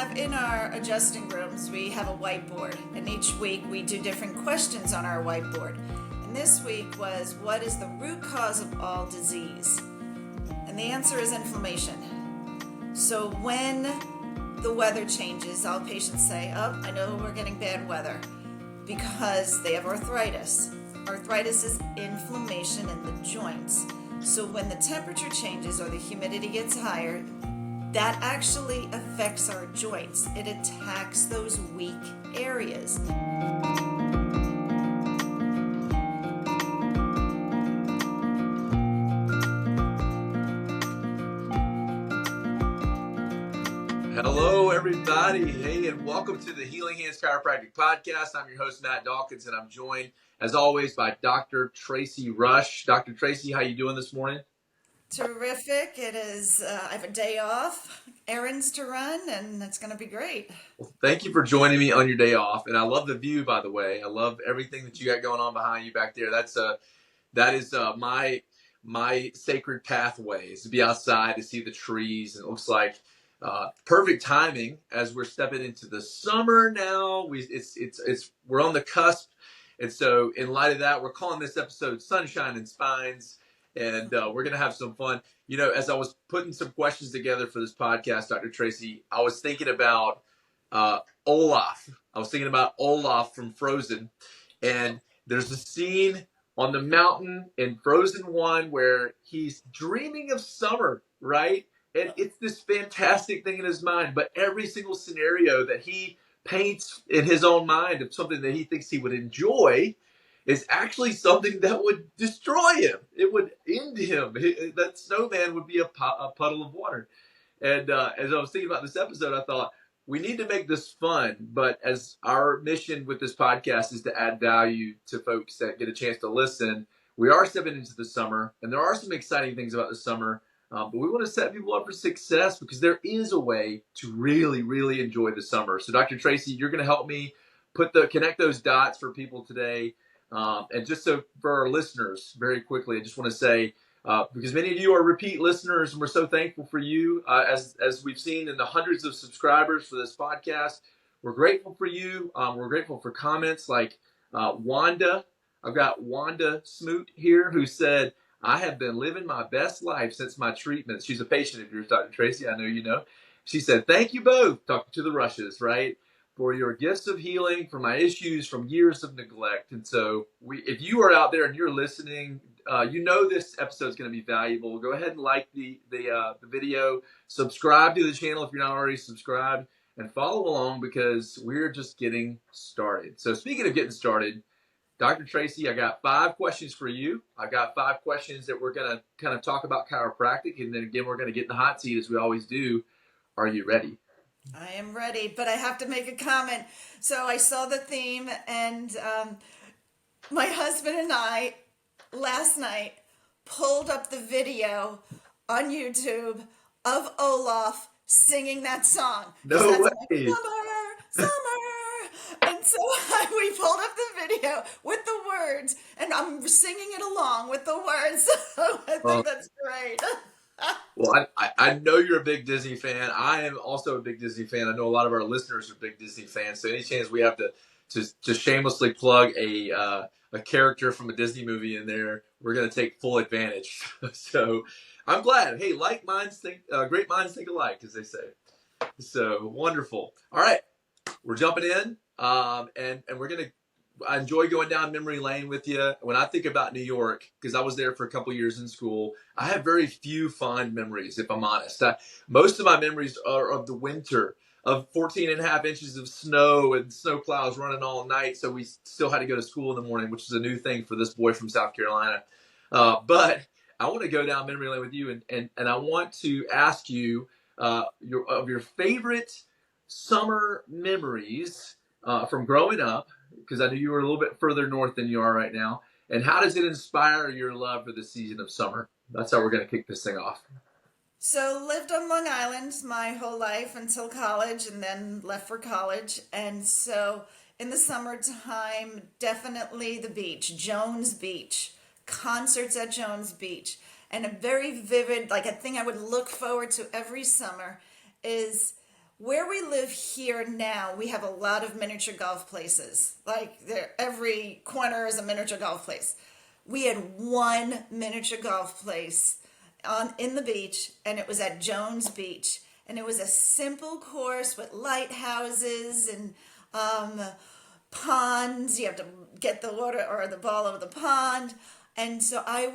have in our adjusting rooms, we have a whiteboard, and each week we do different questions on our whiteboard. And this week was, what is the root cause of all disease? And the answer is inflammation. So when the weather changes, all patients say, oh, I know we're getting bad weather, because they have arthritis. Arthritis is inflammation in the joints. So when the temperature changes or the humidity gets higher, that actually affects our joints. It attacks those weak areas. Hello, everybody. Hey, and welcome to the Healing Hands Chiropractic Podcast. I'm your host, Matt Dawkins, and I'm joined, as always, by Dr. Tracy Rush. Dr. Tracy, how you doing this morning? Terrific. It is, I have a day off, errands to run, and it's going to be great. Well, thank you for joining me on your day off. And I love the view, by the way. I love everything that you got going on behind you back there. That is my sacred pathway, is to be outside, to see the trees. And it looks like perfect timing as we're stepping into the summer now. We're on the cusp. And so in light of that, we're calling this episode Sunshine and Spines. And we're going to have some fun. You know, as I was putting some questions together for this podcast, Dr. Tracy, I was thinking about Olaf. I was thinking about Olaf from Frozen. And there's a scene on the mountain in Frozen 1 where he's dreaming of summer, right? And it's this fantastic thing in his mind. But every single scenario that he paints in his own mind of something that he thinks he would enjoy is actually something that would destroy him. It would end him. That snowman would be a puddle of water. And as I was thinking about this episode, I thought, we need to make this fun. But as our mission with this podcast is to add value to folks that get a chance to listen, we are stepping into the summer. And there are some exciting things about the summer. But we want to set people up for success because there is a way to really, really enjoy the summer. So Dr. Tracy, you're going to help me connect those dots for people today. And just so for our listeners, very quickly, I just want to say, because many of you are repeat listeners, and we're so thankful for you, as we've seen in the hundreds of subscribers for this podcast. We're grateful for you. We're grateful for comments like Wanda. I've got Wanda Smoot here who said, I have been living my best life since my treatment. She's a patient of yours, Dr. Tracy. I know you know. She said, thank you both, talking to the Rushes, right? For your gifts of healing, for my issues from years of neglect. And so if you are out there and you're listening, you know this episode is going to be valuable. Go ahead and like the video, subscribe to the channel if you're not already subscribed, and follow along because we're just getting started. So speaking of getting started, Dr. Tracy, I got 5 questions for you. I got 5 questions that we're going to kind of talk about chiropractic, and then again, we're going to get in the hot seat as we always do. Are you ready? I am ready, but I have to make a comment. So I saw the theme, and my husband and I last night pulled up the video on YouTube of Olaf singing that song. No way. Like, summer. And so we pulled up the video with the words, and I'm singing it along with the words. So I think that's great. Well, I know you're a big Disney fan. I am also a big Disney fan. I know a lot of our listeners are big Disney fans. So any chance we have to shamelessly plug a character from a Disney movie in there, we're going to take full advantage. So I'm glad. Hey, great minds think alike, as they say. So wonderful. All right, we're jumping in, and we're going to. I enjoy going down memory lane with you. When I think about New York, because I was there for a couple years in school, I have very few fond memories, if I'm honest. Most of my memories are of the winter, of 14 and a half inches of snow and snow plows running all night. So we still had to go to school in the morning, which is a new thing for this boy from South Carolina. But I want to go down memory lane with you, and I want to ask you your favorite summer memories from growing up, because I knew you were a little bit further north than you are right now. And how does it inspire your love for the season of summer? That's how we're going to kick this thing off. So lived on Long Island my whole life until college, and then left for college. And so in the summertime, definitely the beach, Jones Beach, concerts at Jones Beach. And a very vivid, like a thing I would look forward to every summer is Where we live here now, we have a lot of miniature golf places. Like every corner is a miniature golf place. We had one miniature golf place on in the beach, and it was at Jones Beach, and it was a simple course with lighthouses and ponds. You have to get the water or the ball over the pond, and so I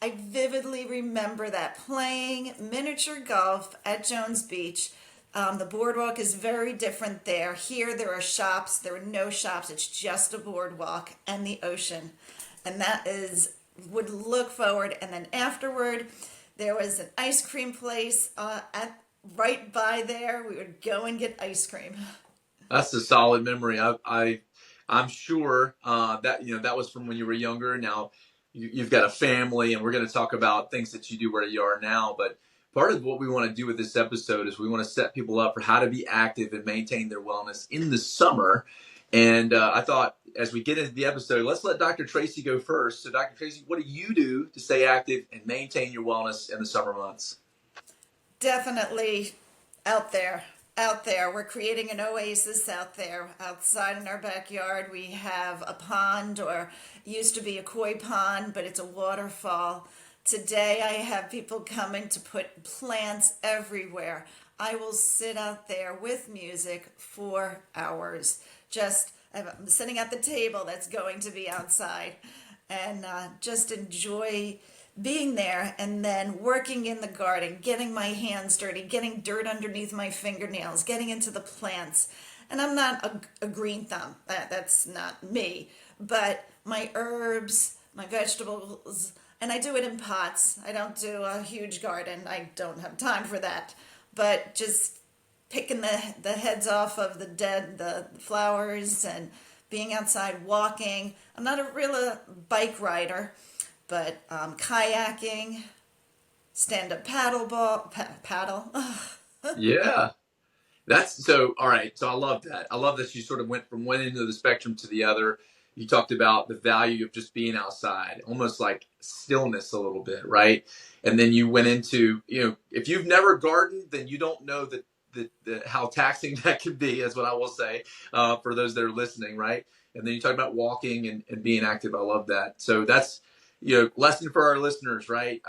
vividly remember that playing miniature golf at Jones Beach. The boardwalk is very different there. Here, there are shops. There are no shops. It's just a boardwalk and the ocean. And that is, would look forward. And then afterward, there was an ice cream place at right by there. We would go and get ice cream. That's a solid memory. I'm sure that that was from when you were younger. Now you've got a family, and we're going to talk about things that you do where you are now. But part of what we want to do with this episode is we want to set people up for how to be active and maintain their wellness in the summer. And I thought as we get into the episode, let's let Dr. Tracy go first. So, Dr. Tracy, what do you do to stay active and maintain your wellness in the summer months? Definitely out there. Out there. We're creating an oasis out there. Outside in our backyard, we have a pond, or it used to be a koi pond, but it's a waterfall. Today, I have people coming to put plants everywhere. I will sit out there with music for hours. I'm sitting at the table that's going to be outside, and just enjoy being there, and then working in the garden, getting my hands dirty, getting dirt underneath my fingernails, getting into the plants. And I'm not a green thumb. That's not me. But my herbs, my vegetables, and I do it in pots. I don't do a huge garden. I don't have time for that. But just picking the heads off of the flowers, and being outside walking. I'm not a real bike rider, but kayaking, stand-up paddle. Yeah. That's so, all right. So I love that. I love that you sort of went from one end of the spectrum to the other. You talked about the value of just being outside, almost like stillness a little bit, right? And then you went into, if you've never gardened, then you don't know how taxing that can be, is what I will say, for those that are listening, right? And then you talk about walking and being active. I love that. So that's, lesson for our listeners, right?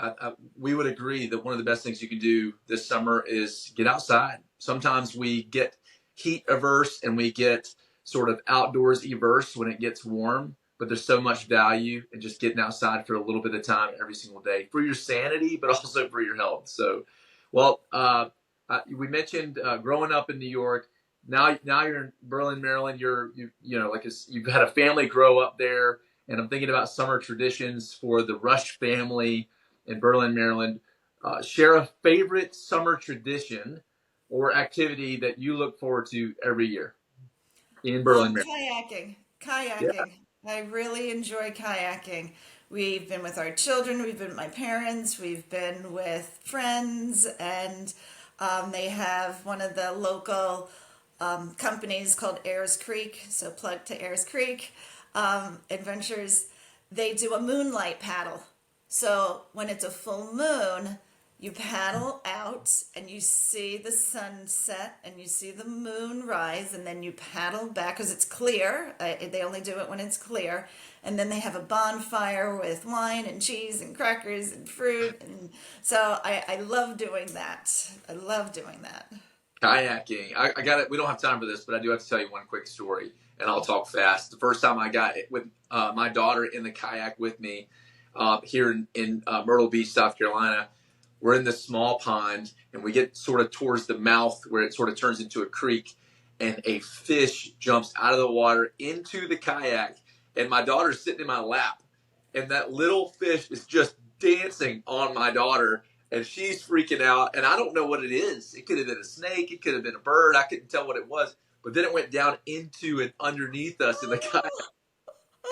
We would agree that one of the best things you can do this summer is get outside. Sometimes we get heat averse and we get sort of outdoors averse when it gets warm, but there's so much value in just getting outside for a little bit of time every single day for your sanity, but also for your health. So, well, we mentioned growing up in New York. Now you're in Berlin, Maryland. You've had a family grow up there, and I'm thinking about summer traditions for the Rush family in Berlin, Maryland. Share a favorite summer tradition or activity that you look forward to every year in Berlin, Maryland. Kayaking. Yeah. I really enjoy kayaking. We've been with our children, we've been with my parents, we've been with friends, and they have one of the local companies called Ayers Creek, so plug to Ayers Creek Adventures. They do a moonlight paddle. So when it's a full moon, you paddle out and you see the sunset and you see the moon rise, and then you paddle back because it's clear. They only do it when it's clear. And then they have a bonfire with wine and cheese and crackers and fruit. And so I love doing that. I love doing that. Kayaking. I got it. We don't have time for this, but I do have to tell you one quick story, and I'll talk fast. The first time I got it with my daughter in the kayak with me here in Myrtle Beach, South Carolina, we're in this small pond, and we get sort of towards the mouth where it sort of turns into a creek, and a fish jumps out of the water into the kayak, and my daughter's sitting in my lap, and that little fish is just dancing on my daughter, and she's freaking out, and I don't know what it is. It could have been a snake. It could have been a bird. I couldn't tell what it was, but then it went down into and underneath us in the kayak.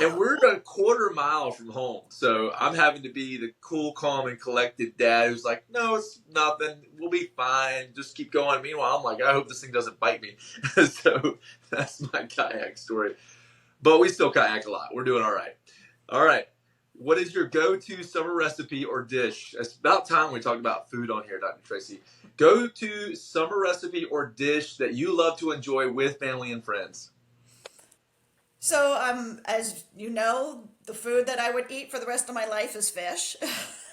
And we're a quarter mile from home. So I'm having to be the cool, calm, and collected dad who's like, no, it's nothing. We'll be fine. Just keep going. Meanwhile, I'm like, I hope this thing doesn't bite me. So that's my kayak story. But we still kayak a lot. We're doing all right. All right. What is your go-to summer recipe or dish? It's about time we talked about food on here, Dr. Tracy. Go-to summer recipe or dish that you love to enjoy with family and friends. So, as you know, the food that I would eat for the rest of my life is fish.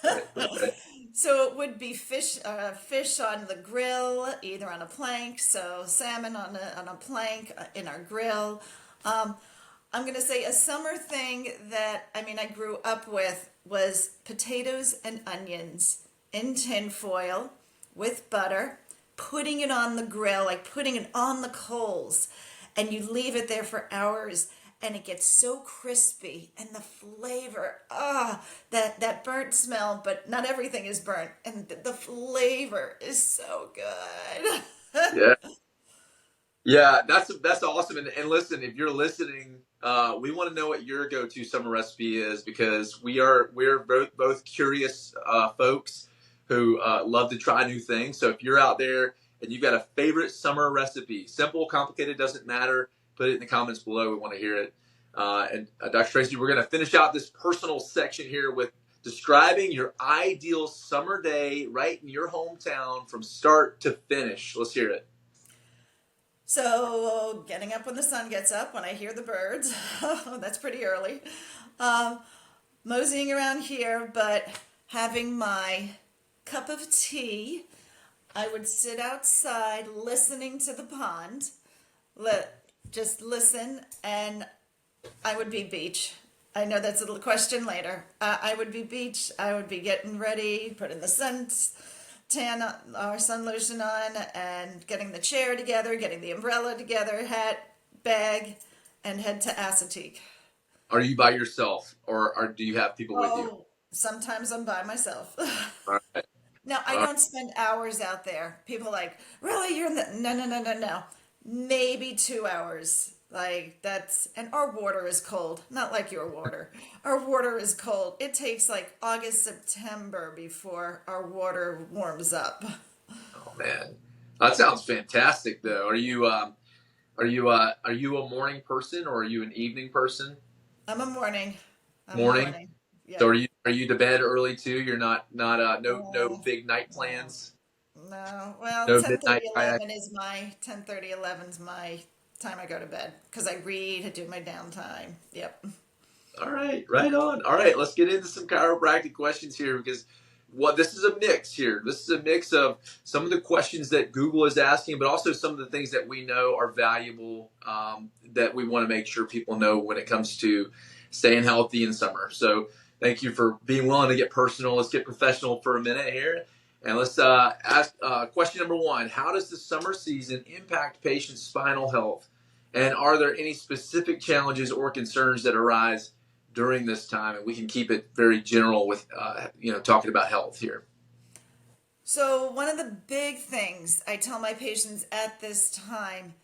Right. Okay. So it would be fish on the grill, either on a plank. So salmon on a plank in our grill. Um, I'm gonna say a summer thing that I grew up with was potatoes and onions in tin foil with butter, putting it on the grill, like putting it on the coals, and you leave it there for hours and it gets so crispy and the flavor, that burnt smell, but not everything is burnt, and the flavor is so good. Yeah. Yeah, that's awesome. And listen, if you're listening, we want to know what your go-to summer recipe is because we're both curious folks who love to try new things. So if you're out there and you've got a favorite summer recipe, simple, complicated, doesn't matter, put it in the comments below. We want to hear it. And Dr. Tracy, we're going to finish out this personal section here with describing your ideal summer day right in your hometown from start to finish. Let's hear it. So getting up when the sun gets up, when I hear the birds, that's pretty early. Um, Moseying around here, but having my cup of tea. I would sit outside listening to the pond, just listen, and I would be beach. I know that's a little question later. I would be beach. I would be getting ready, putting the sun lotion on, and getting the chair together, getting the umbrella together, hat, bag, and head to Assateague. Are you by yourself, or do you have people with you? Oh, sometimes I'm by myself. All right. No, I All right. don't spend hours out there. People like, really? You're in the. No, no, no, no, no. Maybe 2 hours. Like, and our water is cold. Not like your water. Our water is cold. It takes like August, September before our water warms up. Oh man, that sounds fantastic. Though, are you a morning person or are you an evening person? I'm a morning. I'm a Morning. morning. So Yep. are you to bed early too? You're not no Oh, big night no. plans. No. Well, No 10:30, midnight kayak. 11 is my 10:30, 11 is my time I go to bed because I read, I do my downtime. Yep. All right, right on. All right, let's get into some chiropractic questions here because what this is a mix here. This is a mix of some of the questions that Google is asking, but also some of the things that we know are valuable that we want to make sure people know when it comes to staying healthy in summer. So thank you for being willing to get personal. Let's get professional for a minute here. And let's ask question number one. How does the summer season impact patients' spinal health? And are there any specific challenges or concerns that arise during this time? And we can keep it very general with, talking about health here. So, one of the big things I tell my patients at this time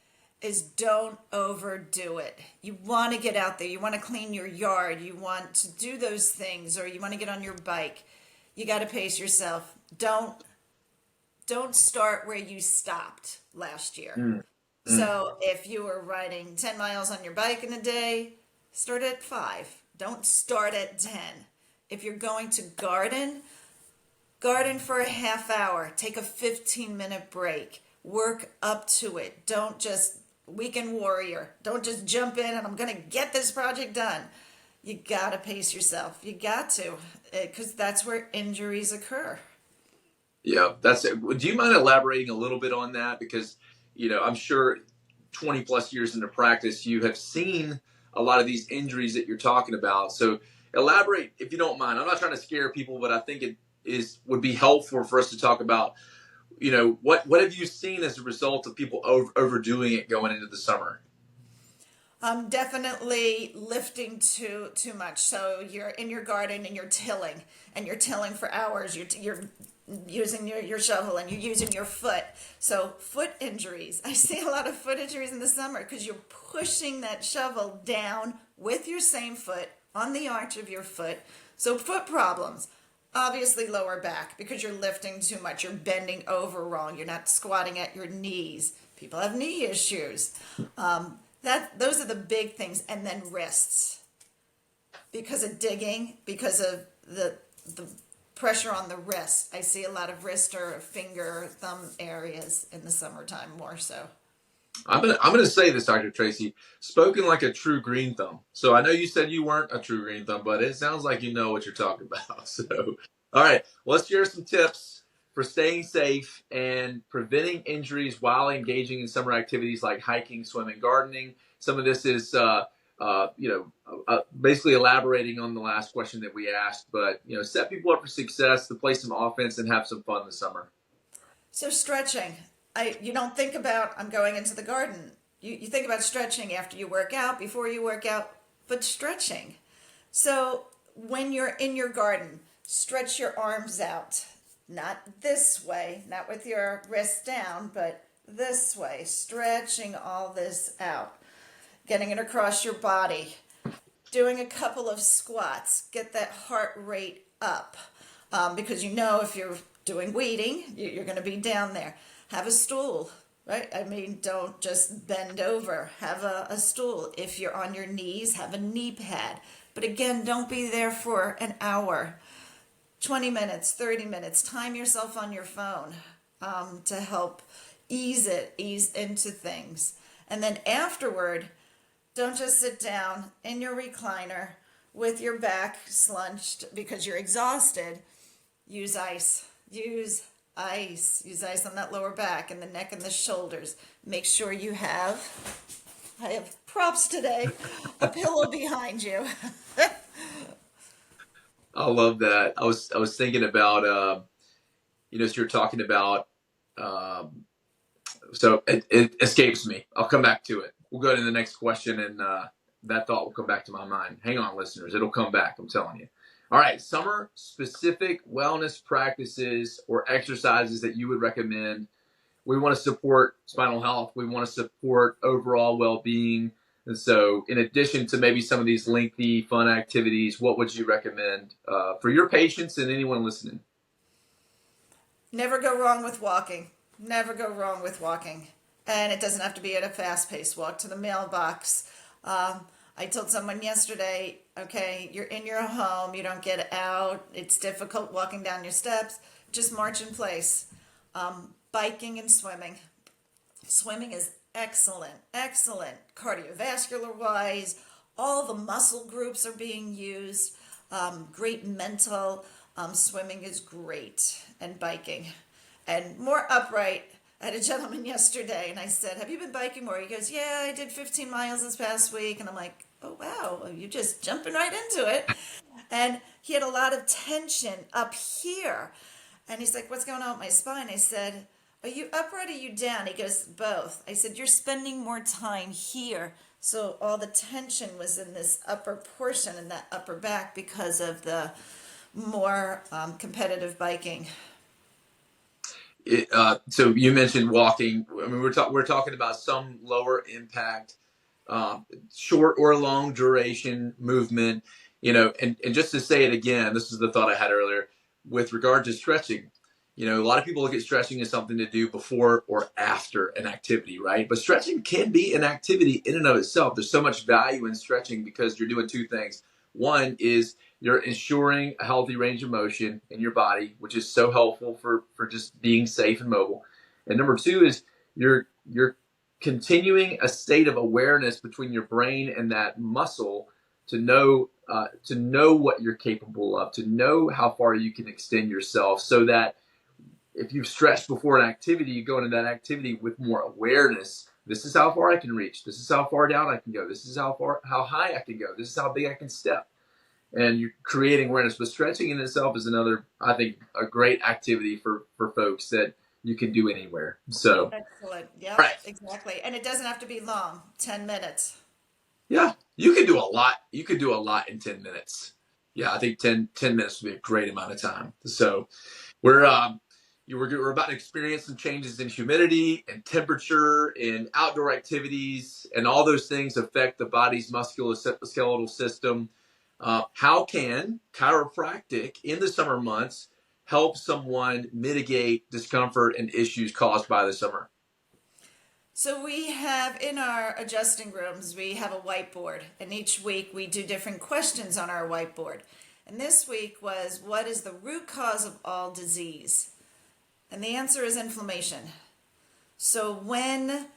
is don't overdo it. You want to get out there, you want to clean your yard, you want to do those things, or you want to get on your bike. You got to pace yourself. Don't start where you stopped last year. Mm, mm. So, if you were riding 10 miles on your bike in a day, start at 5. Don't start at 10. If you're going to garden for a half hour, take a 15-minute break, work up to it. Don't just weekend warrior. Don't just jump in and I'm going to get this project done. You got to pace yourself. You got to, because that's where injuries occur. Yeah, that's it. Do you mind elaborating a little bit on that? Because, I'm sure 20 plus years into practice, you have seen a lot of these injuries that you're talking about. So elaborate if you don't mind. I'm not trying to scare people, but I think it would be helpful for us to talk about, what have you seen as a result of people overdoing it going into the summer? Definitely lifting too much. So you're in your garden and you're tilling for hours. You're using your shovel and you're using your foot. So foot injuries. I see a lot of foot injuries in the summer because you're pushing that shovel down with your same foot on the arch of your foot. So foot problems. Obviously lower back because you're lifting too much. You're bending over wrong. You're not squatting at your knees. People have knee issues. Those are the big things, and then wrists because of digging, because of the pressure on the wrist. I see a lot of wrist or finger, thumb areas in the summertime more so. I'm gonna say this, Dr. Tracy, spoken like a true green thumb. So I know you said you weren't a true green thumb, but it sounds like you know what you're talking about. So, all right, let's share some tips for staying safe and preventing injuries while engaging in summer activities like hiking, swimming, gardening. Some of this is, basically elaborating on the last question that we asked, but set people up for success to play some offense and have some fun this summer. So stretching, you don't think about I'm going into the garden. You think about stretching after you work out, before you work out, but stretching. So when you're in your garden, stretch your arms out. Not this way, not with your wrists down, but this way, stretching all this out, getting it across your body, doing a couple of squats, get that heart rate up. Because if you're doing weighting, you're going to be down there. Have a stool, right? I mean, don't just bend over. Have a stool. If you're on your knees, have a knee pad. But again, don't be there for an hour. 20 minutes, 30 minutes. Time yourself on your phone to help ease into things. And then afterward, don't just sit down in your recliner with your back slunched because you're exhausted. Use ice. Use ice. Use ice on that lower back and the neck and the shoulders. Make sure I have props today, a pillow behind you. I love that. I was thinking about so you're talking about so it escapes me. I'll come back to it. We'll go to the next question, and that thought will come back to my mind. Hang on, listeners. It'll come back. I'm telling you. All right. Summer specific wellness practices or exercises that you would recommend. We want to support spinal health. We want to support overall well-being. And so, in addition to maybe some of these lengthy, fun activities, what would you recommend for your patients and anyone listening? Never go wrong with walking. Never go wrong with walking. And it doesn't have to be at a fast-paced walk to the mailbox. I told someone yesterday, okay, you're in your home, you don't get out, it's difficult walking down your steps, just march in place. Biking and swimming. Swimming is excellent cardiovascular-wise. All the muscle groups are being used. Great mental. Swimming is great, and biking. And more upright. I had a gentleman yesterday, and I said, have you been biking more? He goes, yeah, I did 15 miles this past week. And I'm like, oh, wow, you're just jumping right into it. And he had a lot of tension up here. And he's like, what's going on with my spine? I said, are you upright or are you down? He goes, both. I said, you're spending more time here. So all the tension was in this upper portion and that upper back because of the more competitive biking. So you mentioned walking. I mean, we're talking about some lower impact, short or long duration movement. And just to say it again, this is the thought I had earlier with regard to stretching. A lot of people look at stretching as something to do before or after an activity, right? But stretching can be an activity in and of itself. There's so much value in stretching because you're doing two things. One is you're ensuring a healthy range of motion in your body, which is so helpful for just being safe and mobile. And number two is you're continuing a state of awareness between your brain and that muscle to know what you're capable of, to know how far you can extend yourself, so that if you've stretched before an activity, you go into that activity with more awareness. This is how far I can reach. This is how far down I can go. This is how high I can go. This is how big I can step. And you're creating awareness. But stretching in itself is another, I think, a great activity for folks that you can do anywhere. So Excellent. Yep, right. exactly. And it doesn't have to be long, 10 minutes. Yeah, you can do a lot. You could do a lot in 10 minutes. Yeah, I think 10 minutes would be a great amount of time. So we're about to experience some changes in humidity and temperature and outdoor activities, and all those things affect the body's musculoskeletal system. How can chiropractic in the summer months help someone mitigate discomfort and issues caused by the summer? So we have in our adjusting rooms, we have a whiteboard, and each week we do different questions on our whiteboard. And this week was, what is the root cause of all disease? And the answer is inflammation. So when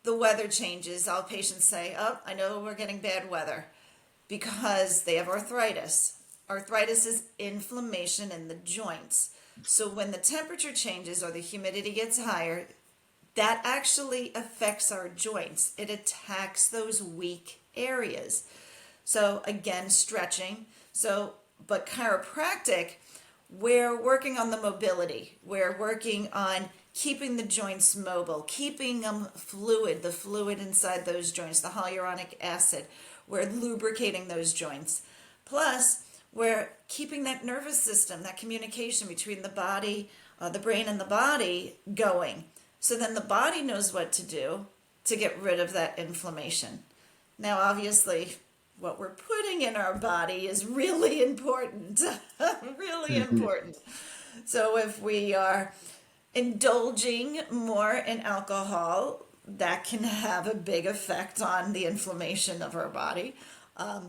the weather changes, all patients say, oh, I know we're getting bad weather because they have arthritis. Arthritis is inflammation in the joints. So when the temperature changes or the humidity gets higher, that actually affects our joints. It attacks those weak areas. So again, stretching. But chiropractic, we're working on the mobility. We're working on keeping the joints mobile, keeping them fluid, the fluid inside those joints, the hyaluronic acid. We're lubricating those joints. Plus, we're keeping that nervous system, that communication between the body, the brain and the body going. So then the body knows what to do to get rid of that inflammation. Now, obviously, what we're putting in our body is really important, really important. So if we are indulging more in alcohol, that can have a big effect on the inflammation of our body.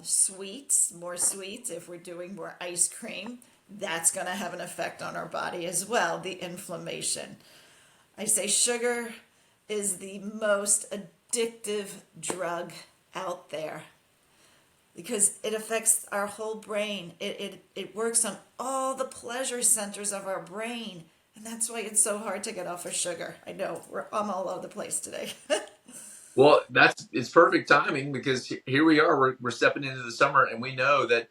Sweets, more sweets, if we're doing more ice cream, that's going to have an effect on our body as well, the inflammation. I say sugar is the most addictive drug out there because it affects our whole brain. It works on all the pleasure centers of our brain. And that's why it's so hard to get off of sugar. I know, I'm all over the place today. Well, it's perfect timing because here we are. We're stepping into the summer, and we know that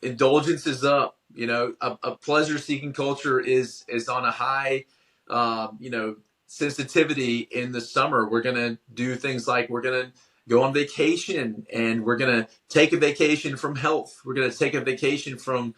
indulgence is up. You know, a pleasure-seeking culture is on a high, sensitivity in the summer. We're gonna do things like we're gonna go on vacation, and we're gonna take a vacation from health. We're gonna take a vacation from,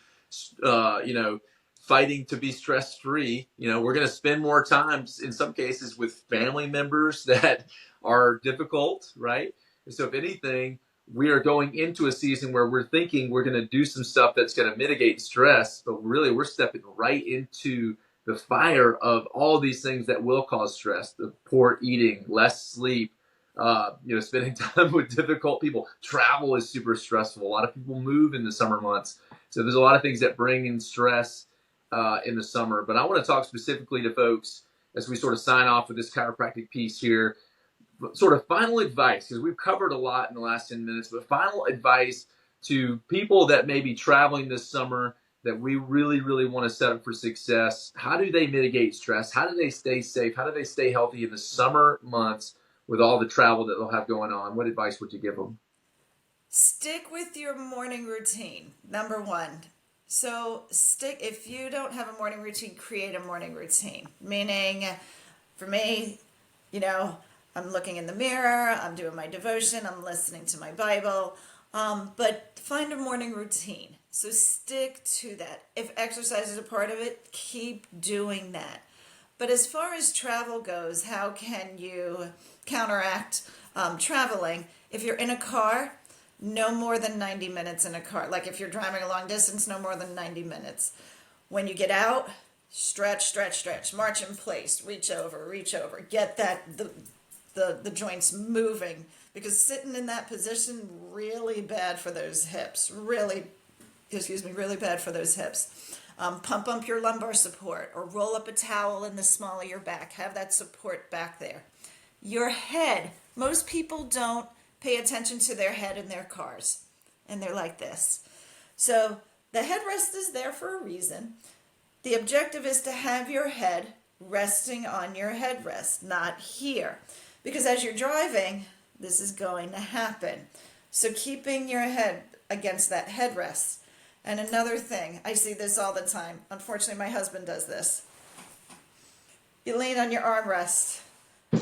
fighting to be stress-free. You know, we're gonna spend more time in some cases with family members that are difficult, right? And so, if anything, we are going into a season where we're thinking we're going to do some stuff that's going to mitigate stress, but really we're stepping right into the fire of all these things that will cause stress: the poor eating, less sleep, spending time with difficult people. Travel is super stressful. A lot of people move in the summer months, so there's a lot of things that bring in stress in the summer. But I want to talk specifically to folks as we sort of sign off with this chiropractic piece here. Sort of final advice, because we've covered a lot in the last 10 minutes, but final advice to people that may be traveling this summer that we really, really want to set up for success. How do they mitigate stress? How do they stay safe? How do they stay healthy in the summer months with all the travel that they'll have going on? What advice would you give them? Stick with your morning routine, number one. So if you don't have a morning routine, create a morning routine. Meaning, for me, you know, I'm looking in the mirror, I'm doing my devotion, I'm listening to my Bible, but find a morning routine. So stick to that. If exercise is a part of it, keep doing that. But as far as travel goes, how can you counteract traveling? If you're in a car, no more than 90 minutes in a car. Like if you're driving a long distance, no more than 90 minutes. When you get out, stretch, stretch, stretch, march in place, reach over, get the joints moving, because sitting in that position really bad for those hips. Really bad for those hips. Pump up your lumbar support or roll up a towel in the small of your back. Have that support back there. Your head. Most people don't pay attention to their head in their cars, and they're like this. So the headrest is there for a reason. The objective is to have your head resting on your headrest, not here. Because as you're driving, this is going to happen. So keeping your head against that headrest. And another thing, I see this all the time. Unfortunately, my husband does this. You lean on your armrest.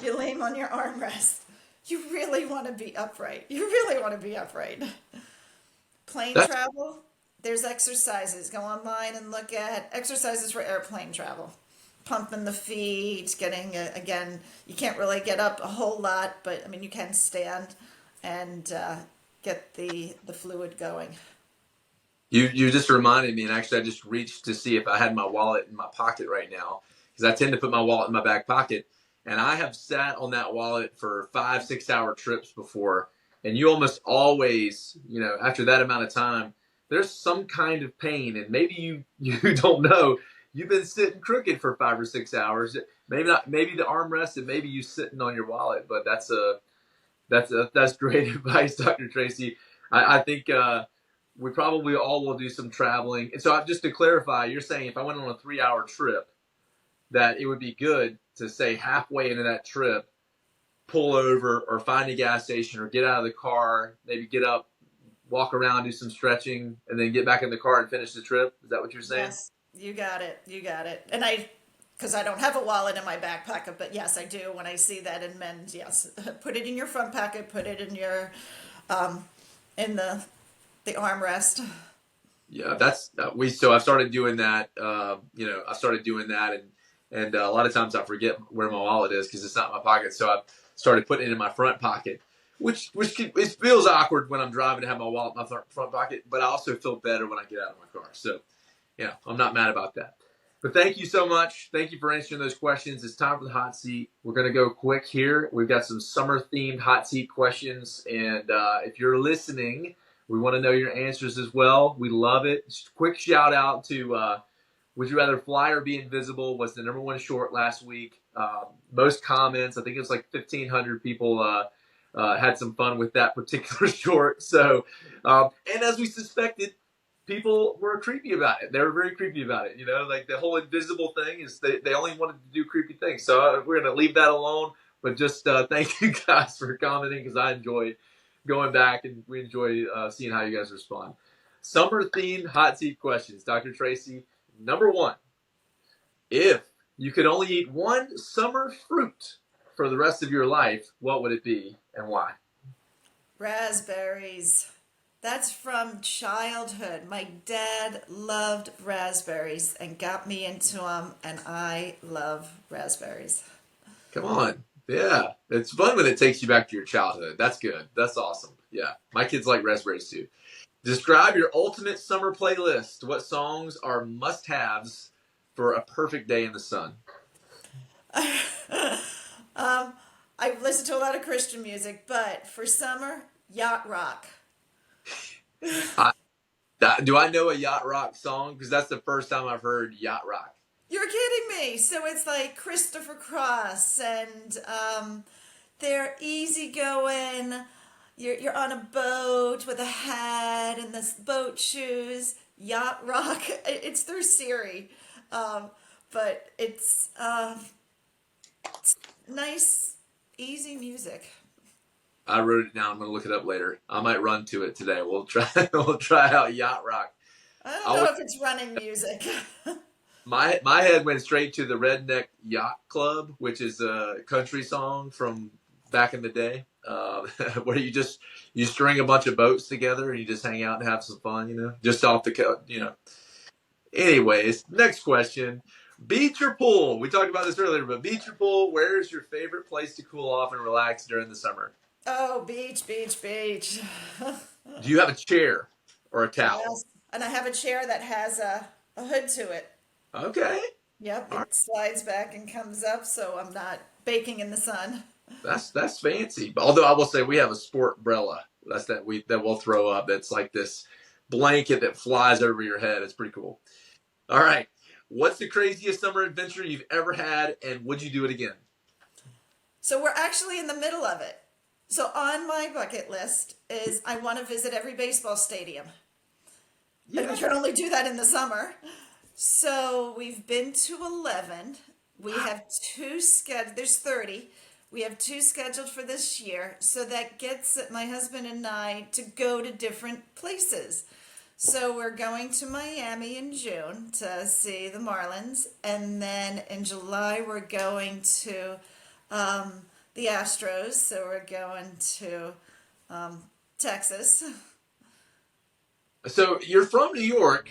You lean on your armrest. You really want to be upright. Plane That's travel, there's exercises. Go online and look at exercises for airplane travel. Pumping the feet, getting, again, you can't really get up a whole lot, but I mean, you can stand and get the fluid going. you just reminded me, and actually I just reached to see if I had my wallet in my pocket right now, because I tend to put my wallet in my back pocket. And I have sat on that wallet for 5-6 hour trips before. And you almost always, after that amount of time, there's some kind of pain. And maybe you don't know. You've been sitting crooked for 5 or 6 hours. Maybe not, maybe the armrest and maybe you sitting on your wallet, but that's great advice, Dr. Tracy. I think we probably all will do some traveling. And so just to clarify, you're saying if I went on a 3-hour trip, that it would be good to say halfway into that trip, pull over or find a gas station or get out of the car, maybe get up, walk around, do some stretching, and then get back in the car and finish the trip. Is that what you're saying? Yes, you got it. You got it. And because I don't have a wallet in my back pocket, but yes, I do when I see that in men's. Yes, put it in your front pocket. Put it in your, in the armrest. Yeah, so I've started doing that. I've started doing that, and a lot of times I forget where my wallet is because it's not in my pocket. So I've started putting it in my front pocket, which it feels awkward when I'm driving to have my wallet in my front pocket, but I also feel better when I get out of my car. So, I'm not mad about that. But thank you so much. Thank you for answering those questions. It's time for the hot seat. We're going to go quick here. We've got some summer-themed hot seat questions, and if you're listening, we want to know your answers as well. We love it. Just quick shout out to Would You Rather Fly or Be Invisible was the #1 short last week. Most comments, I think it was like 1,500 people had some fun with that particular short. So, and as we suspected, people were creepy about it. They were very creepy about it. Like the whole invisible thing is they only wanted to do creepy things. So we're going to leave that alone. But just thank you guys for commenting because I enjoy going back and we enjoy seeing how you guys respond. Summer themed hot seat questions. Dr. Tracy, #1, if you could only eat one summer fruit for the rest of your life, what would it be and why? Raspberries. That's from childhood. My dad loved raspberries and got me into them, and I love raspberries. Come on. Yeah. It's fun when it takes you back to your childhood. That's good. That's awesome. Yeah. My kids like raspberries too. Describe your ultimate summer playlist. What songs are must-haves for a perfect day in the sun? I listen to a lot of Christian music, but for summer, yacht rock. I, do I know a yacht rock song? Because that's the first time I've heard yacht rock. You're kidding me. So it's like Christopher Cross, and they're easygoing. You're on a boat with a hat and the boat shoes. Yacht rock. It's through Siri, but it's nice, easy music. I wrote it down. I'm gonna look it up later. I might run to it today. We'll try. We'll try out yacht rock. I don't know if it's running music. My head went straight to the Redneck Yacht Club, which is a country song from back in the day, where you string a bunch of boats together and you just hang out and have some fun, just off the coast, Anyways, next question. Beach or pool? We talked about this earlier, but beach or pool, where is your favorite place to cool off and relax during the summer? Oh, beach, beach, beach. Do you have a chair or a towel? Yes. And I have a chair that has a hood to it. Okay. Yep, All right. it slides back and comes up, so I'm not baking in the sun. That's fancy. But although I will say we have a sport umbrella that we'll throw up. That's like this blanket that flies over your head. It's pretty cool. All right. What's the craziest summer adventure you've ever had, and would you do it again? So we're actually in the middle of it. So on my bucket list is I want to visit every baseball stadium. And we can only do that in the summer. So we've been to 11. We have two scheduled. There's 30. We have two scheduled for this year. So that gets my husband and I to go to different places. So we're going to Miami in June to see the Marlins. And then in July, we're going to the Astros. So we're going to Texas. So you're from New York,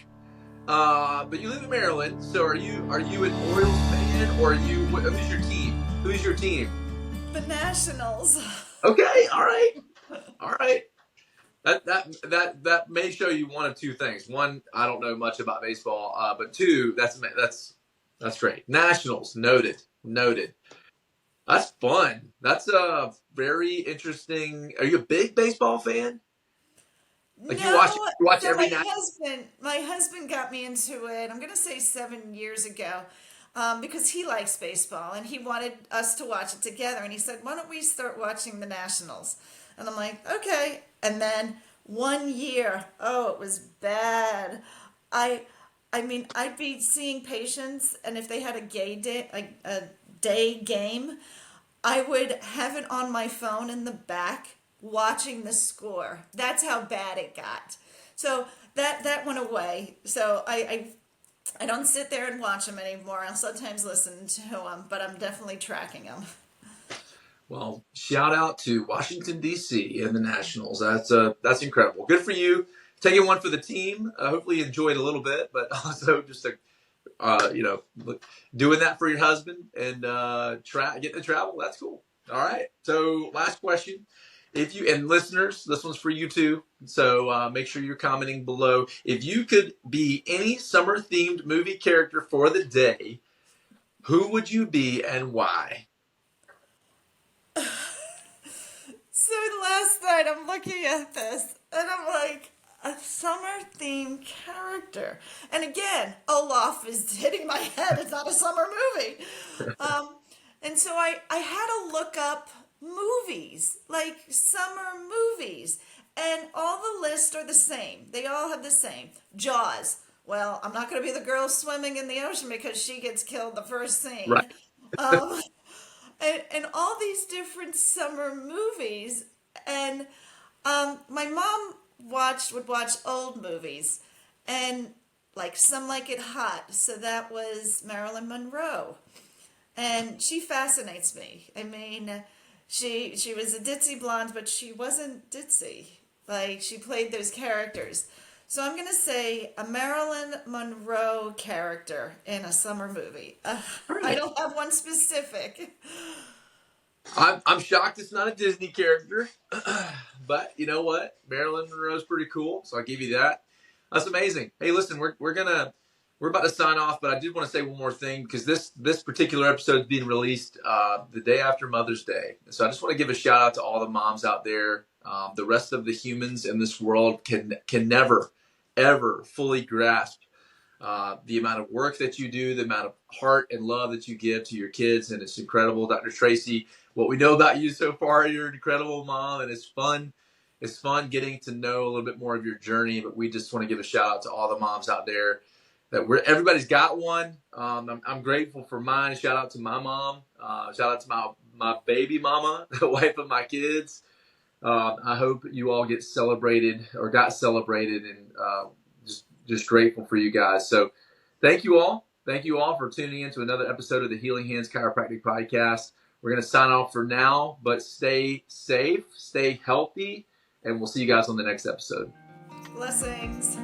but you live in Maryland. So are you an Orioles fan, or who's your team? Who's your team? The Nationals. Okay, all right. That may show you one of two things. One, I don't know much about baseball, but two, that's great. Nationals, noted. That's fun. That's a very interesting. Are you a big baseball fan? Like No, you watch so every night? my husband got me into it. I'm gonna say 7 years ago, because he likes baseball and he wanted us to watch it together. And he said, "Why don't we start watching the Nationals?" And I'm like, "Okay." And then one year, oh, it was bad. I, I mean, I'd be seeing patients, and if they had a day game, I would have it on my phone in the back watching the score. That's how bad it got. So that went away. So I don't sit there and watch them anymore. I'll sometimes listen to them, but I'm definitely tracking them. Well, shout out to Washington D.C. and the Nationals. That's incredible. Good for you. Taking one for the team. Hopefully you enjoyed a little bit, but also just a you know, doing that for your husband and getting to travel. That's cool. All right. So last question. If you and listeners, this one's for you too. So make sure you're commenting below. If you could be any summer themed movie character for the day, who would you be and why? So last night I'm looking at this and I'm like, a summer themed character. And again, Olaf is hitting my head. It's not a summer movie. Um, and so I had to look up movies, like summer movies. And all the lists are the same. They all have the same. Jaws. Well, I'm not going to be the girl swimming in the ocean because she gets killed the first scene. Right. Um, and all these different summer movies. And my mom would watch old movies, and like Some Like It Hot. So that was Marilyn Monroe, and she fascinates me. I mean, she was a ditzy blonde, but she wasn't ditzy. Like she played those characters. So I'm gonna say a Marilyn Monroe character in a summer movie. All I right. don't have one specific. I'm shocked it's not a Disney character, but you know what? Marilyn Monroe's pretty cool, so I'll give you that. That's amazing. Hey, listen, we're about to sign off, but I did want to say one more thing because this particular episode is being released the day after Mother's Day, so I just want to give a shout out to all the moms out there. The rest of the humans in this world can never ever fully grasp the amount of work that you do, the amount of heart and love that you give to your kids, and it's incredible. Dr. Tracy, what we know about you so far, you're an incredible mom, and it's fun. It's fun getting to know a little bit more of your journey, but we just want to give a shout out to all the moms out there everybody's got one. I'm grateful for mine. Shout out to my mom. Shout out to my baby mama, the wife of my kids. I hope you all get celebrated or got celebrated, and just grateful for you guys. So thank you all. Thank you all for tuning in to another episode of the Healing Hands Chiropractic Podcast. We're going to sign off for now, but stay safe, stay healthy, and we'll see you guys on the next episode. Blessings.